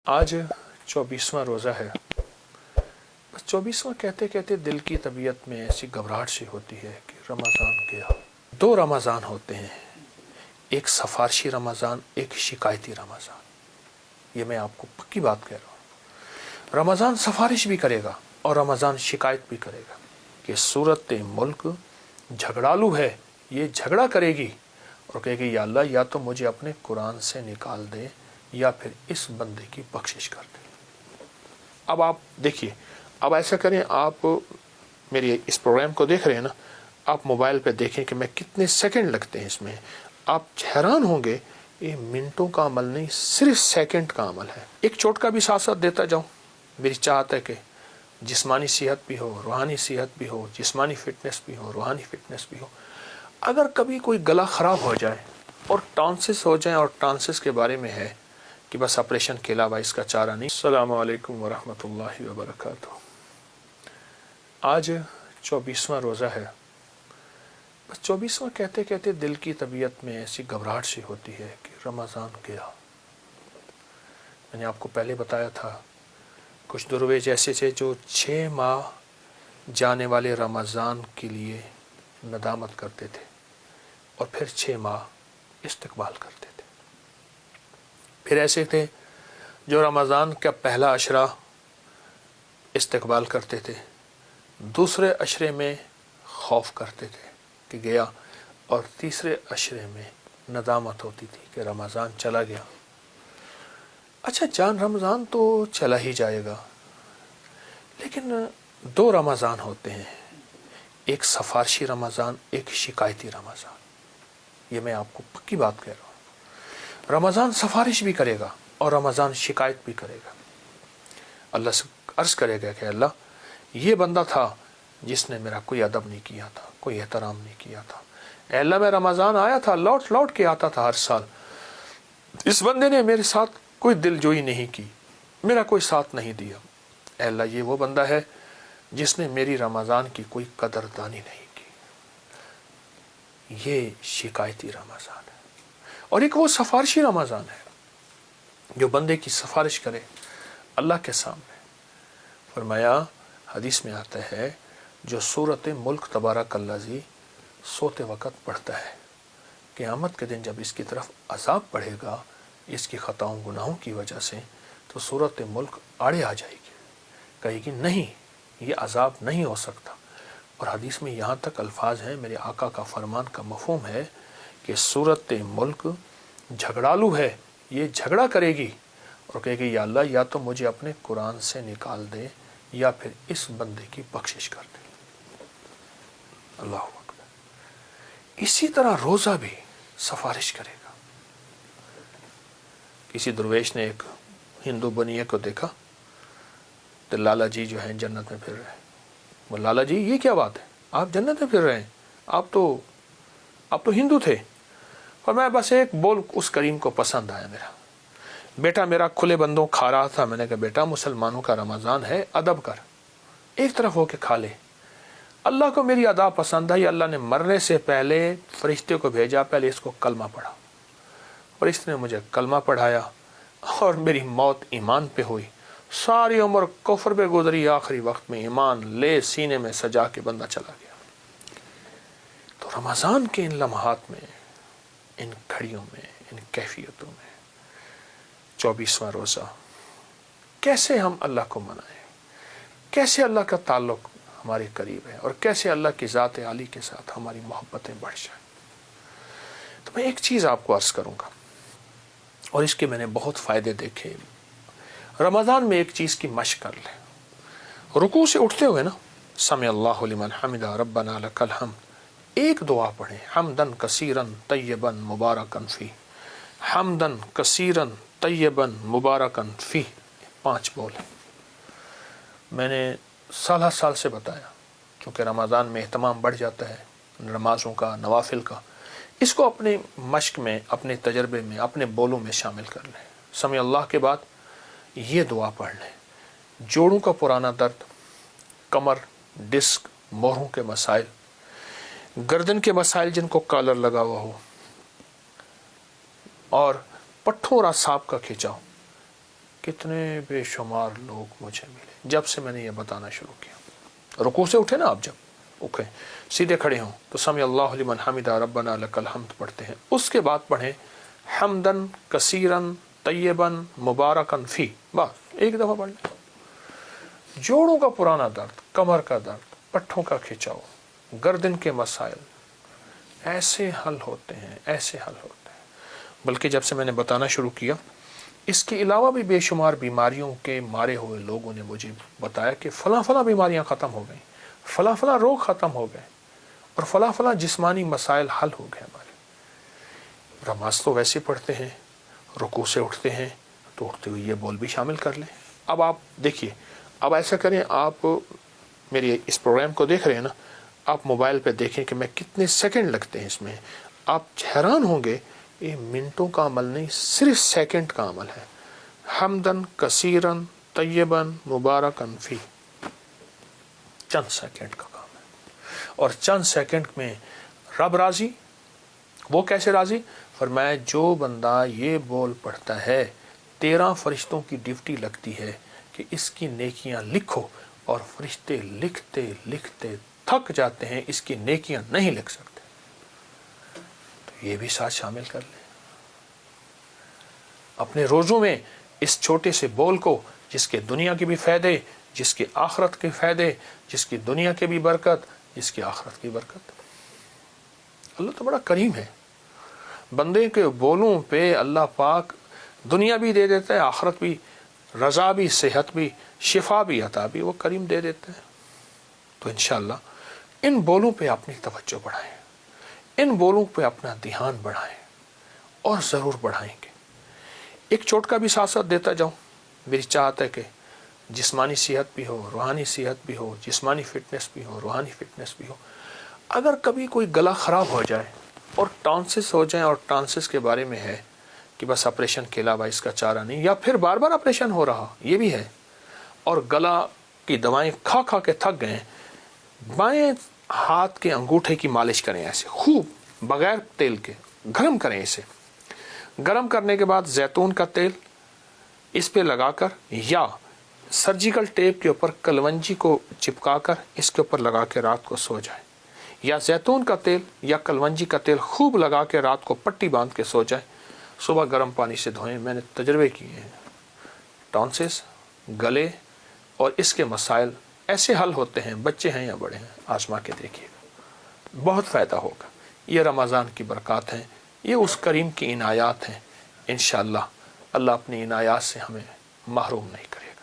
آج 24واں روزہ ہے. بس 24واں کہتے کہتے دل کی طبیعت میں ایسی گھبراہٹ سی ہوتی ہے کہ رمضان گیا. 2 رمضان ہوتے ہیں، ایک سفارشی رمضان، ایک شکایتی رمضان. یہ میں آپ کو پکی بات کہہ رہا ہوں. رمضان سفارش بھی کرے گا اور رمضان شکایت بھی کرے گا کہ صورت ملک جھگڑالو ہے، یہ جھگڑا کرے گی اور کہے گی یا اللہ یا تو مجھے اپنے قرآن سے نکال دے یا پھر اس بندے کی بخشش کر دیں. اب آپ دیکھیے، اب ایسا کریں، آپ میری اس پروگرام کو دیکھ رہے ہیں نا، آپ موبائل پہ دیکھیں کہ میں کتنے سیکنڈ لگتے ہیں اس میں. آپ حیران ہوں گے، یہ منٹوں کا عمل نہیں، صرف سیکنڈ کا عمل ہے. ایک چوٹ کا بھی ساتھ ساتھ دیتا جاؤں. میری چاہت ہے کہ جسمانی صحت بھی ہو، روحانی صحت بھی ہو، جسمانی فٹنس بھی ہو، روحانی فٹنس بھی ہو. اگر کبھی کوئی گلا خراب ہو جائے اور ٹانسس ہو جائیں، اور ٹانسس کے بارے میں ہے کہ بس آپریشن کے علاوہ اس کا چارہ نہیں. السلام علیکم ورحمۃ اللہ وبرکاتہ. آج 24واں روزہ ہے. بس 24واں کہتے کہتے دل کی طبیعت میں ایسی گھبراہٹ سی ہوتی ہے کہ رمضان گیا. میں نے آپ کو پہلے بتایا تھا کچھ درویش ایسے تھے جو 6 ماہ جانے والے رمضان کے لیے ندامت کرتے تھے اور پھر 6 ماہ استقبال کرتے تھے. پھر ایسے تھے جو رمضان کا پہلا عشرہ استقبال کرتے تھے، دوسرے عشرے میں خوف کرتے تھے کہ گیا، اور تیسرے عشرے میں ندامت ہوتی تھی کہ رمضان چلا گیا. اچھا جان رمضان تو چلا ہی جائے گا، لیکن 2 رمضان ہوتے ہیں، ایک سفارشی رمضان، ایک شکایتی رمضان. یہ میں آپ کو پکی بات کہہ رہا ہوں. رمضان سفارش بھی کرے گا اور رمضان شکایت بھی کرے گا. اللہ سے عرض کرے گا کہ اللہ یہ بندہ تھا جس نے میرا کوئی ادب نہیں کیا تھا، کوئی احترام نہیں کیا تھا. اے اللہ میں رمضان آیا تھا، لوٹ کے آتا تھا ہر سال، اس بندے نے میرے ساتھ کوئی دل جوئی نہیں کی، میرا کوئی ساتھ نہیں دیا. اے اللہ یہ وہ بندہ ہے جس نے میری رمضان کی کوئی قدردانی نہیں کی. یہ شکایتی رمضان ہے. اور ایک وہ سفارشی رمضان ہے جو بندے کی سفارش کرے اللہ کے سامنے. فرمایا حدیث میں آتا ہے جو سورت ملک تبارک الذی سوتے وقت پڑھتا ہے، قیامت کے دن جب اس کی طرف عذاب پڑھے گا اس کی خطاؤں گناہوں کی وجہ سے، تو سورت ملک آڑے آ جائے گی، کہے گی نہیں یہ عذاب نہیں ہو سکتا. اور حدیث میں یہاں تک الفاظ ہیں، میرے آقا کا فرمان کا مفہوم ہے کہ سورت ملک جھگڑالو ہے، یہ جھگڑا کرے گی اور کہے گی یا اللہ یا تو مجھے اپنے قرآن سے نکال دے یا پھر اس بندے کی بخشش کر دے. اللہ اکبر. اسی طرح روزہ بھی سفارش کرے گا. کسی درویش نے ایک ہندو بنیے کو دیکھا تو لالا جی جو ہیں جنت میں پھر رہے ہیں. وہ لالا جی یہ کیا بات ہے، آپ جنت میں پھر رہے ہیں، آپ تو ہندو تھے. اور میں بس ایک بول اس کریم کو پسند آیا. میرا بیٹا میرا کھلے بندوں کھا رہا تھا. میں نے کہا بیٹا مسلمانوں کا رمضان ہے، ادب کر، ایک طرف ہو کے کھا لے. اللہ کو میری ادا پسند آئی. اللہ نے مرنے سے پہلے فرشتے کو بھیجا، پہلے اس کو کلمہ پڑھا، اور اس نے مجھے کلمہ پڑھایا اور میری موت ایمان پہ ہوئی. ساری عمر کفر پہ گزری، آخری وقت میں ایمان لے سینے میں سجا کے بندہ چلا گیا. تو رمضان کے ان لمحات میں، ان گھڑیوں میں، ان کیفیتوں میں 24واں روزہ کیسے ہم اللہ کو منائیں، کیسے اللہ کا تعلق ہمارے قریب ہے، اور کیسے اللہ کی ذات عالی کے ساتھ ہماری محبتیں بڑھ جائیں. تو میں ایک چیز آپ کو عرض کروں گا، اور اس کے میں نے بہت فائدے دیکھے. رمضان میں ایک چیز کی مشق کر لیں. رکوع سے اٹھتے ہوئے نا سمع اللہ لمن حمدہ ربنا لک الحمد، ایک دعا پڑھیں، حمدن کثیرن طیبن مبارکن فی، حمدن کثیرن طیبن مبارکن فی. 5 بول. میں نے سال سے بتایا، چونکہ رمضان میں اہتمام بڑھ جاتا ہے نمازوں کا، نوافل کا. اس کو اپنے مشق میں، اپنے تجربے میں، اپنے بولوں میں شامل کر لیں. سمع اللہ کے بعد یہ دعا پڑھ لیں. جوڑوں کا پرانا درد، کمر، ڈسک، موہروں کے مسائل، گردن کے مسائل جن کو کالر لگا ہوا ہو، اور پٹھوں اور اعصاب کا کھینچاؤ، کتنے بے شمار لوگ مجھے ملے جب سے میں نے یہ بتانا شروع کیا۔ رکوع سے اٹھے نا آپ، جب اٹھیں سیدھے کھڑے ہوں تو سمع اللہ لمن حمدہ ربنا لک الحمد پڑھتے ہیں، اس کے بعد پڑھیں حمدن کثیرن طیبن مبارکن فی، بس ایک دفعہ پڑھ لیں۔ جوڑوں کا پرانا درد، کمر کا درد، پٹھوں کا کھچاؤ، گردن کے مسائل ایسے حل ہوتے ہیں، ایسے حل ہوتے ہیں۔ بلکہ جب سے میں نے بتانا شروع کیا، اس کے علاوہ بھی بے شمار بیماریوں کے مارے ہوئے لوگوں نے مجھے بتایا کہ فلاں فلاں بیماریاں ختم ہو گئیں، فلاں فلاں روگ ختم ہو گئے، اور فلاں فلاں جسمانی مسائل حل ہو گئے ہمارے۔ نماز تو ویسے پڑھتے ہیں، رکوع سے اٹھتے ہیں تو اٹھتے ہوئے یہ بول بھی شامل کر لیں۔ اب آپ دیکھیے، اب ایسا کریں، آپ میری اس پروگرام کو دیکھ رہے ہیں نا، آپ موبائل پہ دیکھیں کہ میں کتنے سیکنڈ لگتے ہیں اس میں، آپ حیران ہوں گے یہ منٹوں کا عمل نہیں، صرف سیکنڈ کا عمل ہے۔ حمدن کثیرن طیبن مبارکن فی، چند سیکنڈ کا کام ہے، اور چند سیکنڈ میں رب راضی۔ وہ کیسے راضی؟ فرمایا جو بندہ یہ بول پڑھتا ہے 13 فرشتوں کی ڈیوٹی لگتی ہے کہ اس کی نیکیاں لکھو، اور فرشتے لکھتے لکھتے تھک جاتے ہیں، اس کی نیکیاں نہیں لکھ سکتے۔ تو یہ بھی ساتھ شامل کر لیں اپنے روزوں میں، اس چھوٹے سے بول کو، جس کے دنیا کے بھی فائدے، جس کے آخرت کے فائدے، جس کی دنیا کے بھی برکت، جس کی آخرت کی برکت۔ اللہ تو بڑا کریم ہے، بندے کے بولوں پہ اللہ پاک دنیا بھی دے دیتا ہے، آخرت بھی، رضا بھی، صحت بھی، شفا بھی، عطا بھی، وہ کریم دے دیتا ہے۔ تو انشاءاللہ ان بولوں پہ اپنی توجہ بڑھائیں، ان بولوں پہ اپنا دھیان بڑھائیں، اور ضرور بڑھائیں گے۔ ایک چوٹکا بھی ساتھ ساتھ دیتا جاؤں، میری چاہت ہے کہ جسمانی صحت بھی ہو، روحانی صحت بھی ہو، جسمانی فٹنس بھی ہو، روحانی فٹنس بھی ہو۔ اگر کبھی کوئی گلا خراب ہو جائے اور ٹانسس ہو جائیں، اور ٹانسس کے بارے میں ہے کہ بس آپریشن کے علاوہ اس کا چارہ نہیں، یا پھر بار بار آپریشن ہو رہا، یہ بھی ہے، اور گلا کی دوائیں کھا کھا کے تھک گئے، بائیں ہاتھ کے انگوٹھے کی مالش کریں، ایسے خوب بغیر تیل کے گرم کریں۔ اسے گرم کرنے کے بعد زیتون کا تیل اس پہ لگا کر، یا سرجیکل ٹیپ کے اوپر کلونجی کو چپکا کر اس کے اوپر لگا کے رات کو سو جائیں، یا زیتون کا تیل یا کلونجی کا تیل خوب لگا کے رات کو پٹی باندھ کے سو جائیں، صبح گرم پانی سے دھوئیں۔ میں نے تجربے کیے ہیں، ٹانسس، گلے اور اس کے مسائل ایسے حل ہوتے ہیں، بچے ہیں یا بڑے ہیں، آزما کے دیکھیے گا، بہت فائدہ ہوگا۔ یہ رمضان کی برکات ہیں، یہ اس کریم کی عنایات ہیں، انشاءاللہ اللہ اپنی عنایات سے ہمیں محروم نہیں کرے۔